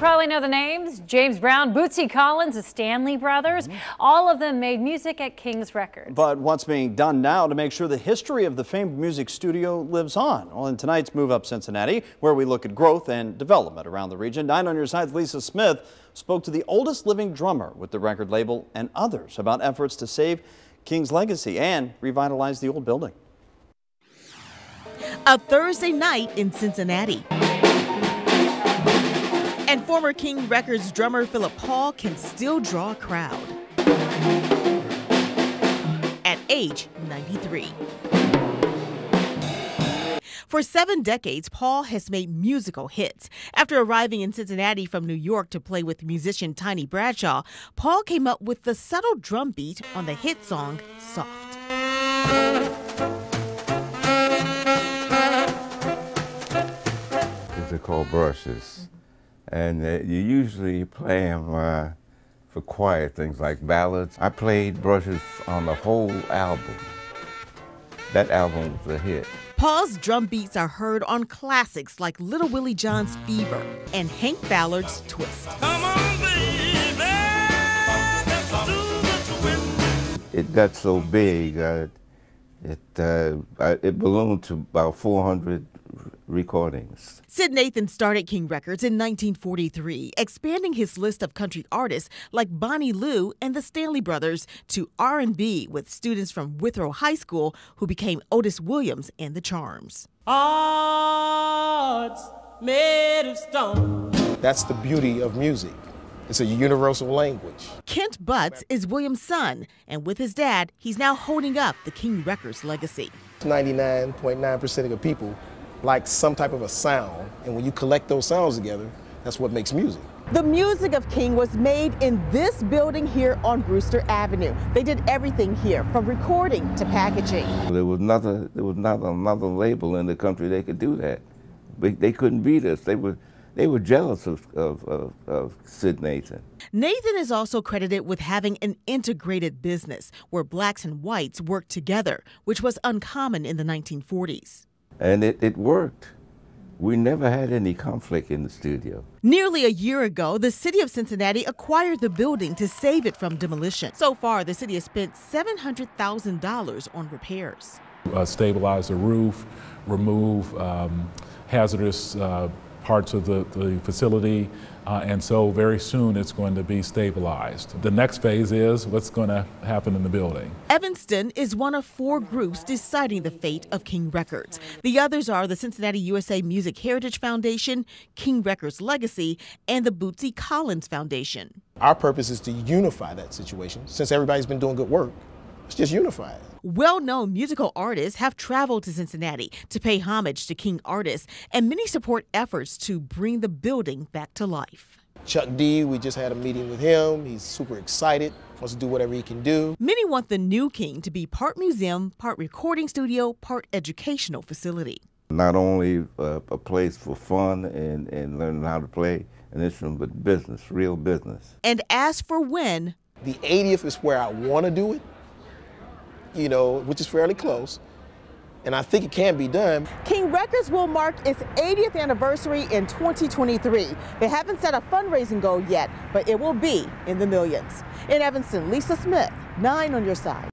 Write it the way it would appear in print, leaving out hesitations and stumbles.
probably know the names: James Brown, Bootsy Collins, the Stanley Brothers. All of them made music at King's Records. But what's being done now to make sure the history of the famed music studio lives on? Well, in tonight's Move Up Cincinnati, where we look at growth and development around the region, 9 on your side's Lisa Smith spoke to the oldest living drummer with the record label and others about efforts to save King's legacy and revitalize the old building. A Thursday night in Cincinnati. And former King Records drummer Philip Paul can still draw a crowd at age 93. For 7 decades, Paul has made musical hits. After arriving in Cincinnati from New York to play with musician Tiny Bradshaw, Paul came up with the subtle drum beat on the hit song Soft. They're called brushes. And you usually play them for quiet things like ballads. I played brushes on the whole album. That album was a hit. Paul's drum beats are heard on classics like Little Willie John's Fever and Hank Ballard's Twist. Come on, baby, let's do the twist. It got so big, it ballooned to about 400 recordings. Sid Nathan started King Records in 1943, expanding his list of country artists like Bonnie Lou and the Stanley Brothers to R&B with students from Withrow High School who became Otis Williams and the Charms. Hearts made of stone. That's the beauty of music. It's a universal language. Kent Butts is Williams' son, and with his dad, he's now holding up the King Records legacy. 99.9% of the people like some type of a sound, and when you collect those sounds together, that's what makes music. The music of King was made in this building here on Brewster Avenue. They did everything here, from recording to packaging. There was not another label in the country that could do that. They couldn't beat us. They were jealous of Sid Nathan. Nathan is also credited with having an integrated business where blacks and whites worked together, which was uncommon in the 1940s. And it worked. We never had any conflict in the studio. Nearly a year ago, the city of Cincinnati acquired the building to save it from demolition. So far, the city has spent $700,000 on repairs. Stabilize the roof, remove hazardous parts of the facility, and so very soon it's going to be stabilized. The next phase is what's going to happen in the building. Evanston is one of 4 groups deciding the fate of King Records. The others are the Cincinnati USA Music Heritage Foundation, King Records Legacy, and the Bootsy Collins Foundation. Our purpose is to unify that situation. Since everybody's been doing good work, let's just unify it. Well-known musical artists have traveled to Cincinnati to pay homage to King artists, and many support efforts to bring the building back to life. Chuck D, we just had a meeting with him. He's super excited, wants to do whatever he can do. Many want the new King to be part museum, part recording studio, part educational facility. Not only a place for fun and learning how to play an instrument, but business, real business. And as for when, the 80th is where I want to do it, you know, which is fairly close, and I think it can be done. King Records will mark its 80th anniversary in 2023. They haven't set a fundraising goal yet, but it will be in the millions. In Evanston, Lisa Smith, 9 on your side.